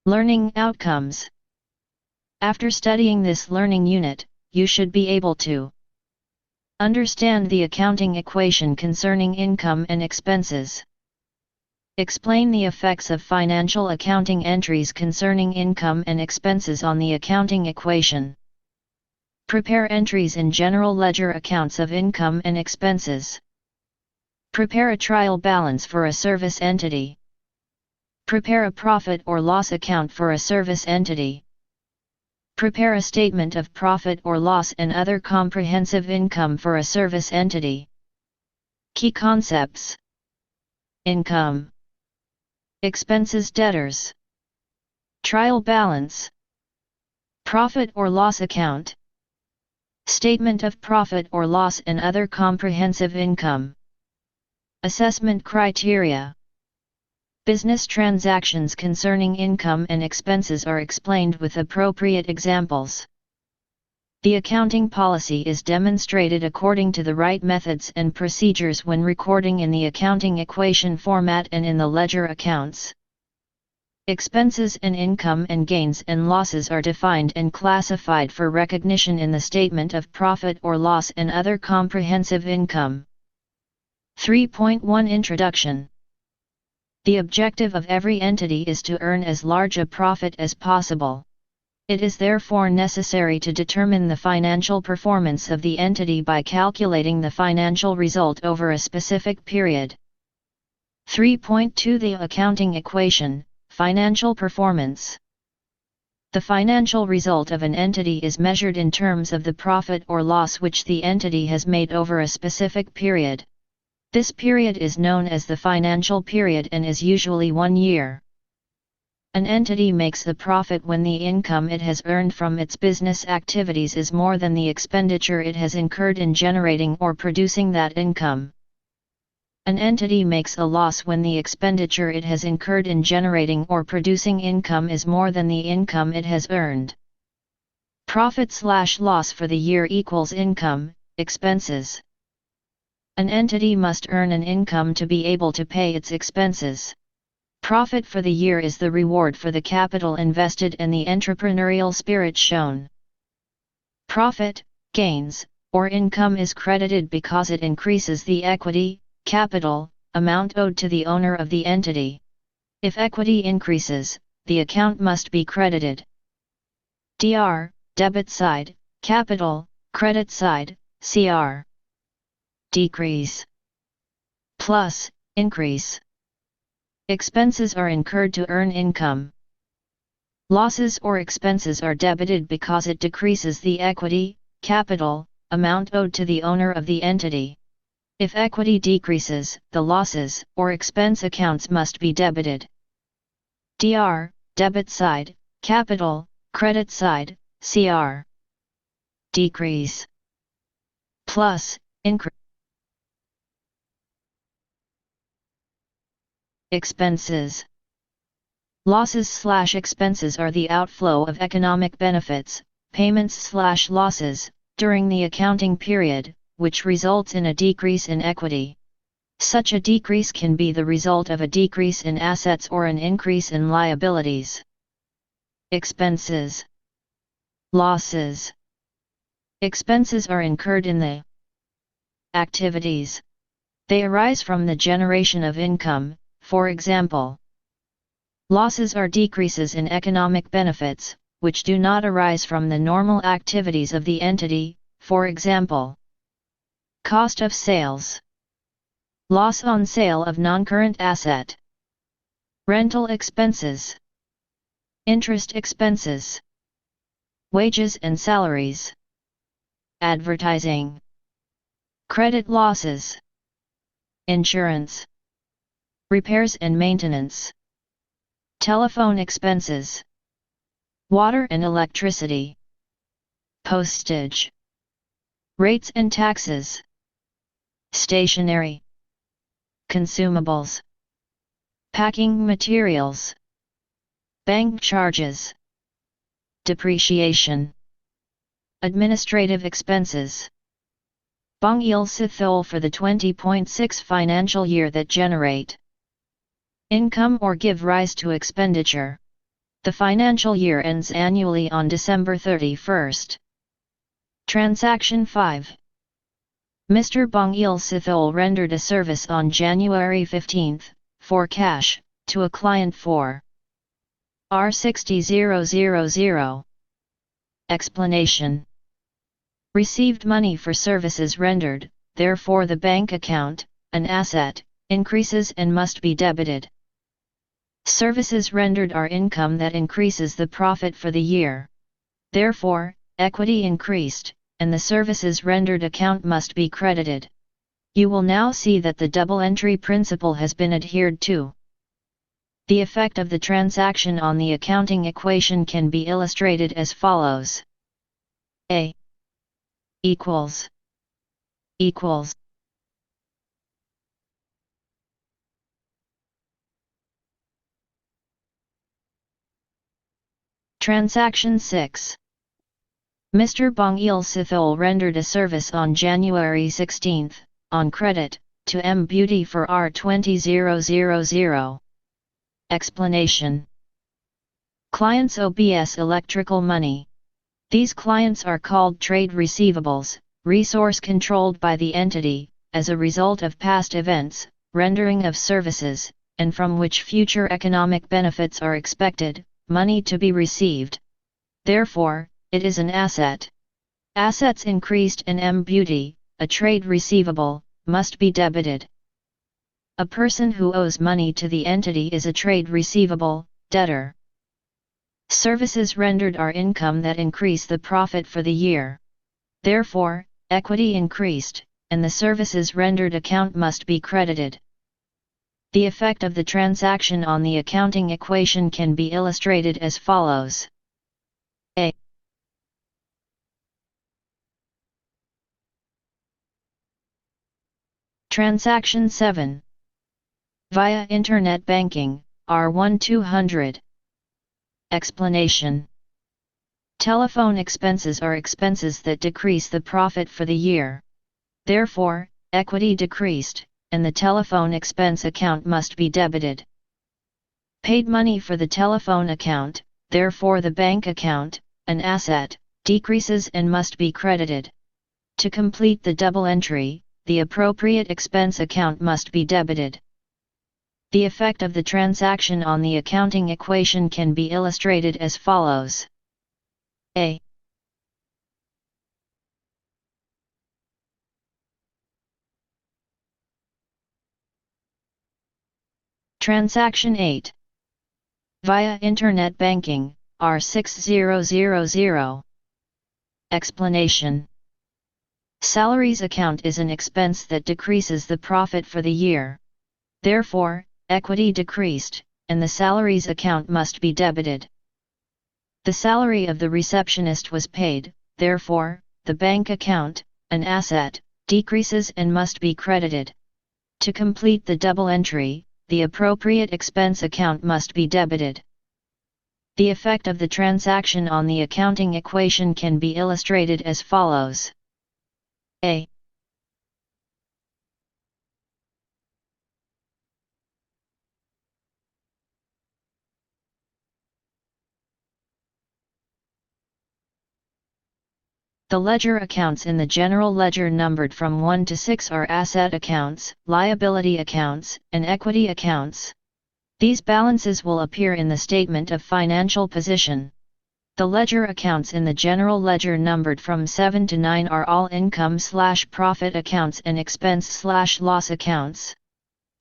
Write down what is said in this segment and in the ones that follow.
Learning outcomes. After studying this learning unit, you should be able to understand the accounting equation concerning income and expenses. Explain the effects of financial accounting entries concerning income and expenses on the accounting equation. Prepare entries in general ledger accounts of income and expenses. Prepare a trial balance for a service entity. Prepare a profit or loss account for a service entity. Prepare a statement of profit or loss and other comprehensive income for a service entity. Key concepts: income, expenses, debtors, trial balance, profit or loss account, statement of profit or loss and other comprehensive income. Assessment criteria. Business transactions concerning income and expenses are explained with appropriate examples. The accounting policy is demonstrated according to the right methods and procedures when recording in the accounting equation format and in the ledger accounts. Expenses and income and gains and losses are defined and classified for recognition in the statement of profit or loss and other comprehensive income. 3.1 Introduction. The objective of every entity is to earn as large a profit as possible. It is therefore necessary to determine the financial performance of the entity by calculating the financial result over a specific period. 3.2 The accounting equation, financial performance. The financial result of an entity is measured in terms of the profit or loss which the entity has made over a specific period. This period is known as the financial period and is usually 1 year. An entity makes a profit when the income it has earned from its business activities is more than the expenditure it has incurred in generating or producing that income. An entity makes a loss when the expenditure it has incurred in generating or producing income is more than the income it has earned. Profit/loss for the year equals income, expenses. An entity must earn an income to be able to pay its expenses. Profit for the year is the reward for the capital invested and the entrepreneurial spirit shown. Profit, gains, or income is credited because it increases the equity, capital, amount owed to the owner of the entity. If equity increases, the account must be credited. DR, debit side, capital, credit side, CR. Decrease plus increase. Expenses are incurred to earn income. Losses or expenses are debited because it decreases the equity, capital, amount owed to the owner of the entity. If equity decreases, the losses or expense accounts must be debited. DR, debit side, capital, credit side, CR. Decrease plus increase. Expenses. Losses/expenses are the outflow of economic benefits, payments/losses, during the accounting period, which results in a decrease in equity. Such a decrease can be the result of a decrease in assets or an increase in liabilities. Expenses. Losses. Expenses are incurred in the activities. They arise from the generation of income. For example, losses are decreases in economic benefits, which do not arise from the normal activities of the entity, for example, cost of sales, loss on sale of non-current asset, rental expenses, interest expenses, wages and salaries, advertising, credit losses, insurance, repairs and maintenance, telephone expenses, water and electricity, postage, rates and taxes, stationery, consumables, packing materials, bank charges, depreciation, administrative expenses. Bong il Sithol for the 20.6 financial year that generate income or give rise to expenditure. The financial year ends annually on December 31st. Transaction 5. Mr. Bong Il-sithol rendered a service on January 15, for cash, to a client for R60000. Explanation. Received money for services rendered, therefore the bank account, an asset, increases and must be debited. Services rendered are income that increases the profit for the year. Therefore, equity increased, and the services rendered account must be credited. You will now see that the double entry principle has been adhered to. The effect of the transaction on the accounting equation can be illustrated as follows. A equals Transaction 6. Mr. Bong Il-sithol rendered a service on January 16, on credit, to M Beauty for R20000. Explanation. Clients OBS electrical money. These clients are called trade receivables, resource controlled by the entity, as a result of past events, rendering of services, and from which future economic benefits are expected, money to be received. Therefore, it is an asset. Assets increased and M Beauty, a trade receivable, must be debited. A person who owes money to the entity is a trade receivable, debtor. Services rendered are income that increase the profit for the year. Therefore, equity increased, and the services rendered account must be credited. The effect of the transaction on the accounting equation can be illustrated as follows. A Transaction 7. Via Internet Banking, R1200. Explanation. Telephone expenses are expenses that decrease the profit for the year. Therefore, equity decreased, and the telephone expense account must be debited. Paid money for the telephone account, therefore the bank account, an asset, decreases and must be credited. To complete the double entry, the appropriate expense account must be debited. The effect of the transaction on the accounting equation can be illustrated as follows. A Transaction 8. Via Internet Banking, R6000. Explanation. Salaries account is an expense that decreases the profit for the year. Therefore, equity decreased, and the salaries account must be debited. The salary of the receptionist was paid, therefore, the bank account, an asset, decreases and must be credited. To complete the double entry, the appropriate expense account must be debited. The effect of the transaction on the accounting equation can be illustrated as follows. A The ledger accounts in the general ledger numbered from 1 to 6 are asset accounts, liability accounts, and equity accounts. These balances will appear in the statement of financial position. The ledger accounts in the general ledger numbered from 7 to 9 are all income/profit accounts and expense/loss accounts.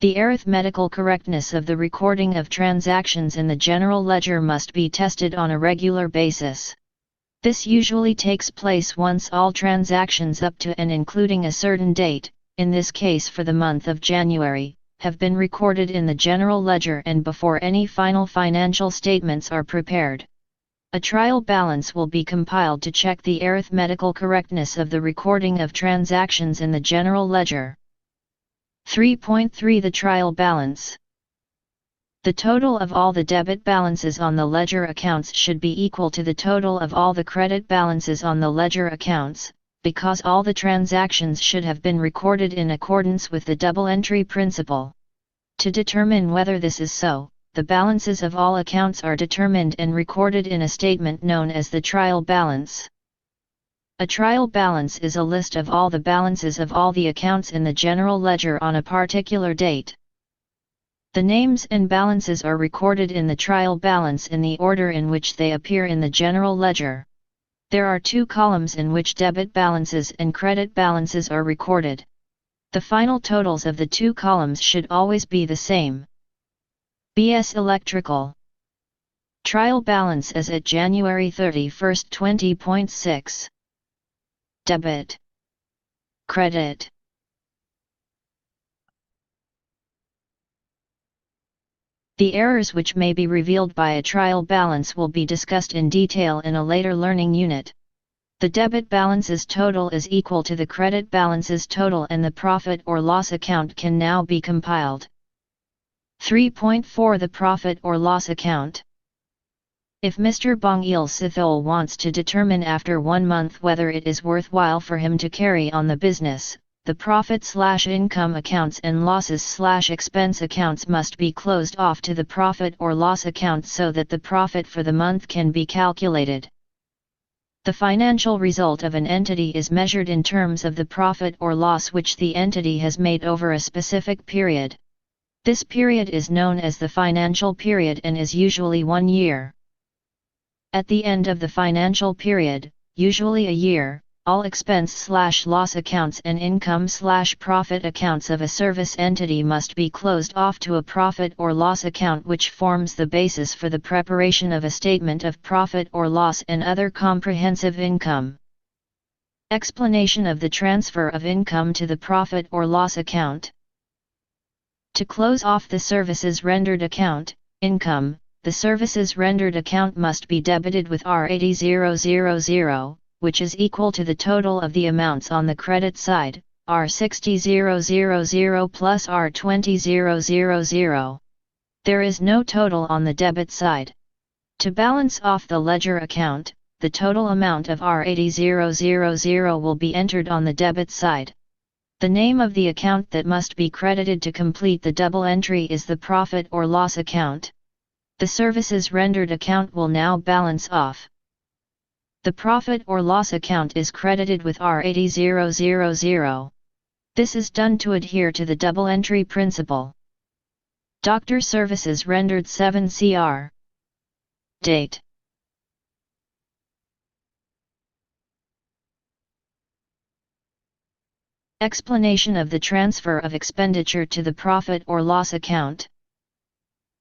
The arithmetical correctness of the recording of transactions in the general ledger must be tested on a regular basis. This usually takes place once all transactions up to and including a certain date, in this case for the month of January, have been recorded in the general ledger and before any final financial statements are prepared. A trial balance will be compiled to check the arithmetical correctness of the recording of transactions in the general ledger. 3.3 The trial balance. The total of all the debit balances on the ledger accounts should be equal to the total of all the credit balances on the ledger accounts, because all the transactions should have been recorded in accordance with the double entry principle. To determine whether this is so, the the balances of all accounts are determined and recorded in a statement known as the trial balance. A trial balance is a list of all the balances of all the accounts in the general ledger on a particular date. The names and balances are recorded in the trial balance in the order in which they appear in the general ledger. There are two columns in which debit balances and credit balances are recorded. The final totals of the two columns should always be the same. BS Electrical trial balance as at January 31, 20.6. Debit. Credit. The errors which may be revealed by a trial balance will be discussed in detail in a later learning unit. The debit balance's total is equal to the credit balance's total and the profit or loss account can now be compiled. 3.4 The profit or loss account. If Mr. Bong Il-sithol wants to determine after 1 month whether it is worthwhile for him to carry on the business, the profit/income accounts and losses/expense accounts must be closed off to the profit or loss account so that the profit for the month can be calculated. The financial result of an entity is measured in terms of the profit or loss which the entity has made over a specific period. This period is known as the financial period and is usually 1 year. At the end of the financial period, usually a year, all expense/loss accounts and income/profit accounts of a service entity must be closed off to a profit or loss account which forms the basis for the preparation of a statement of profit or loss and other comprehensive income. Explanation of the transfer of income to the profit or loss account. To close off the services rendered account, income, the services rendered account must be debited with R80,000, which is equal to the total of the amounts on the credit side, R60,000 plus R20,000. There is no total on the debit side. To balance off the ledger account, the total amount of R80,000 will be entered on the debit side. The name of the account that must be credited to complete the double entry is the profit or loss account. The services rendered account will now balance off. The profit or loss account is credited with R80,000. This is done to adhere to the double entry principle. Doctor services rendered 7 Cr. Date. Explanation of the transfer of expenditure to the profit or loss account.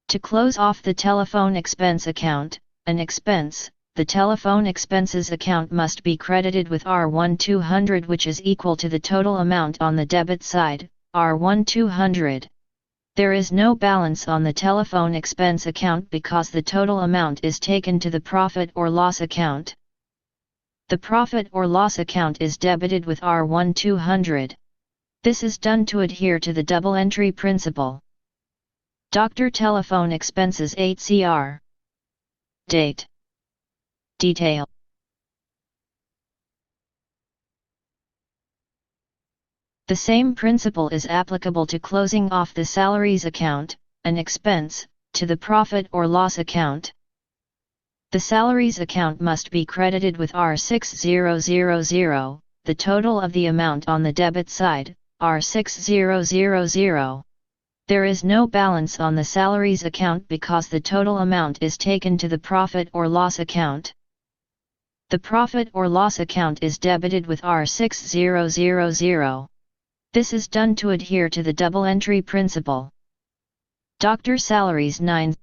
To close off the telephone expense account, an expense, the telephone expenses account must be credited with R1200 which is equal to the total amount on the debit side, R1200. There is no balance on the telephone expense account because the total amount is taken to the profit or loss account. The profit or loss account is debited with R1200. This is done to adhere to the double entry principle. Doctor telephone expenses 8 Cr. Date. Detail. The same principle is applicable to closing off the salaries account, an expense, to the profit or loss account. The salaries account must be credited with R6000, the total of the amount on the debit side, R6000. There is no balance on the salaries account because the total amount is taken to the profit or loss account. The profit or loss account is debited with R6000. This is done to adhere to the double entry principle. Doctor salaries 9.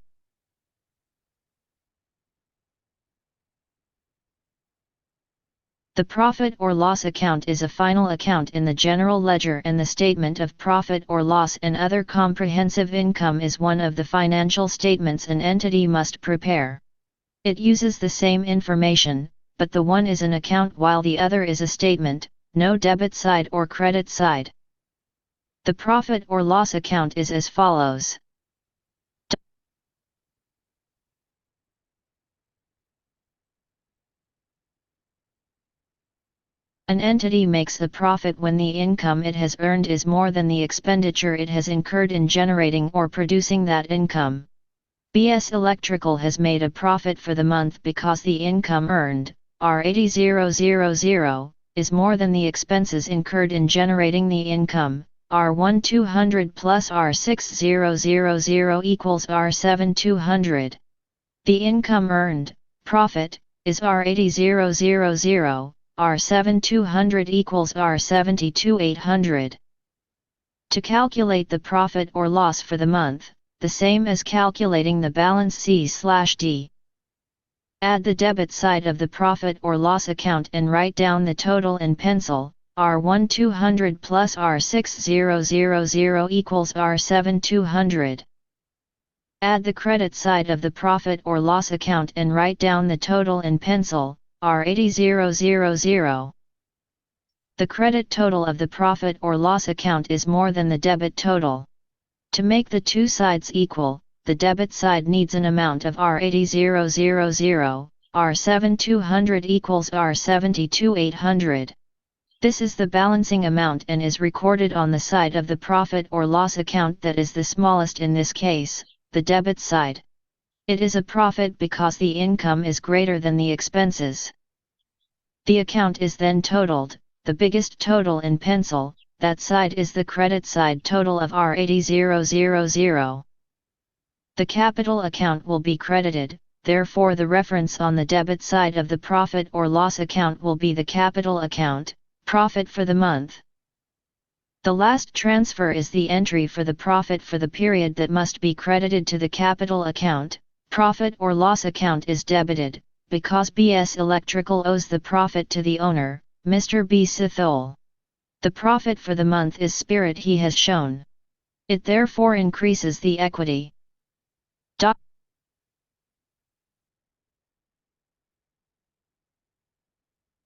The profit or loss account is a final account in the general ledger and the statement of profit or loss and other comprehensive income is one of the financial statements an entity must prepare. It uses the same information, but the one is an account while the other is a statement, no debit side or credit side. The profit or loss account is as follows. An entity makes a profit when the income it has earned is more than the expenditure it has incurred in generating or producing that income. BS Electrical has made a profit for the month because the income earned, R80,000, is more than the expenses incurred in generating the income, R1200 plus R6000 equals R7200. The income earned, profit, is R80,000, R7200 equals R72800. To calculate the profit or loss for the month, the same as calculating the balance C/D. Add the debit side of the profit or loss account and write down the total in pencil, R1200 plus R6000 equals R7200. Add the credit side of the profit or loss account and write down the total in pencil, R80000. The credit total of the profit or loss account is more than the debit total. To make the two sides equal, the debit side needs an amount of R80000, R7200 equals R72800. This is the balancing amount and is recorded on the side of the profit or loss account that is the smallest in this case, the debit side. It is a profit because the income is greater than the expenses. The account is then totaled, the biggest total in pencil, that side is the credit side total of R80000. The capital account will be credited, therefore the reference on the debit side of the profit or loss account will be the capital account, profit for the month. The last transfer is the entry for the profit for the period that must be credited to the capital account. Profit or loss account is debited, because BS Electrical owes the profit to the owner, Mr. B. Sithole. The profit for the month is spirit he has shown. It therefore increases the equity.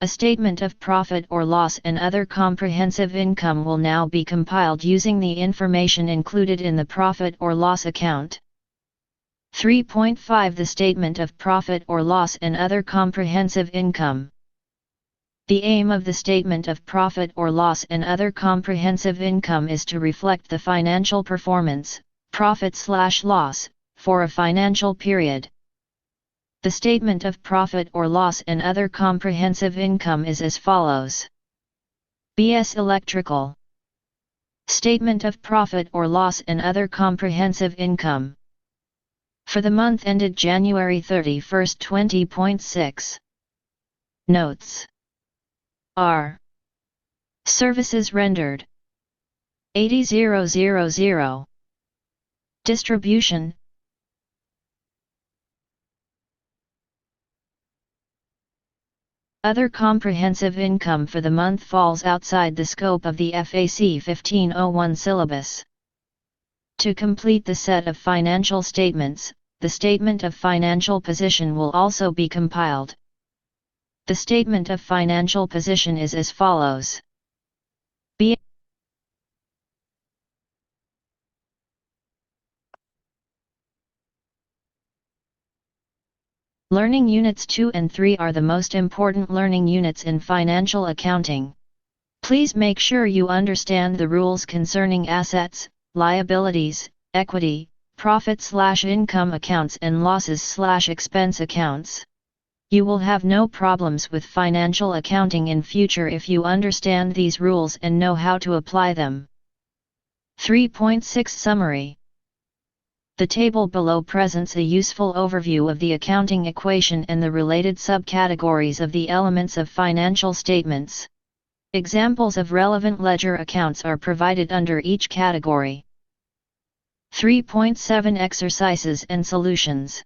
A statement of profit or loss and other comprehensive income will now be compiled using the information included in the profit or loss account. 3.5 The statement of profit or loss and other comprehensive income. The aim of the statement of profit or loss and other comprehensive income is to reflect the financial performance, profit/loss, for a financial period. The statement of profit or loss and other comprehensive income is as follows. BS Electrical. Statement of profit or loss and other comprehensive income. For the month ended January 31, 20.6. Notes. R. Services rendered. 80,000. Distribution. Other comprehensive income for the month falls outside the scope of the FAC 1501 syllabus. To complete the set of financial statements, the statement of financial position will also be compiled. The statement of financial position is as follows. B. Learning Units 2 and 3 are the most important learning units in financial accounting. Please make sure you understand the rules concerning assets, liabilities, equity, profit/income accounts and losses/expense accounts. You will have no problems with financial accounting in future if you understand these rules and know how to apply them. 3.6 Summary. The table below presents a useful overview of the accounting equation and the related subcategories of the elements of financial statements. Examples of relevant ledger accounts are provided under each category. 3.7 Exercises and solutions.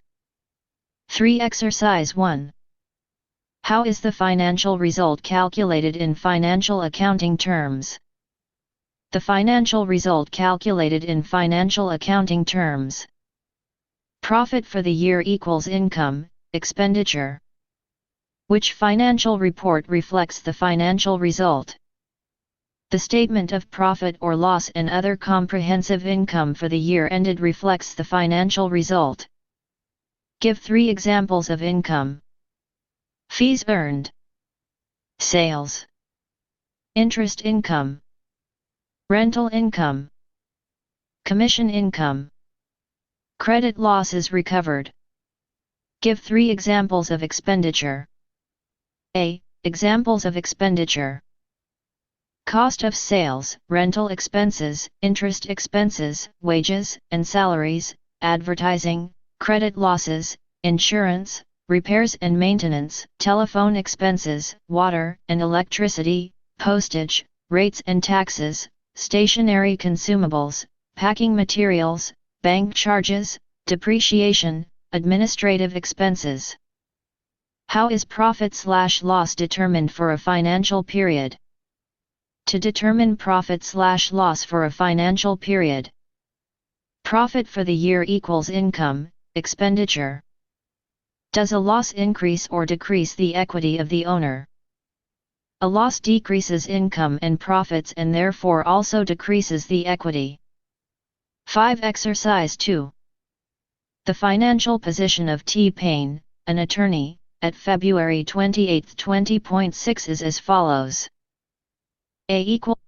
3. Exercise 1. How is the financial result calculated in financial accounting terms? The financial result calculated in financial accounting terms. Profit for the year equals income, expenditure. Which financial report reflects the financial result? The statement of profit or loss and other comprehensive income for the year ended reflects the financial result. Give 3 examples of income. Fees earned. Sales. Interest income. Rental income. Commission income. Credit loss is recovered. Give 3 examples of expenditure. A. Examples of expenditure. Cost of sales, rental expenses, interest expenses, wages and salaries, advertising, credit losses, insurance, repairs and maintenance, telephone expenses, water and electricity, postage, rates and taxes, stationery consumables, packing materials, bank charges, depreciation, administrative expenses. How is profit/loss determined for a financial period? To determine profit/loss for a financial period, profit for the year equals income, expenditure. Does a loss increase or decrease the equity of the owner? A loss decreases income and profits and therefore also decreases the equity. 5. Exercise 2. The financial position of T. Payne, an attorney, at February 28, 20.6 is as follows. A equals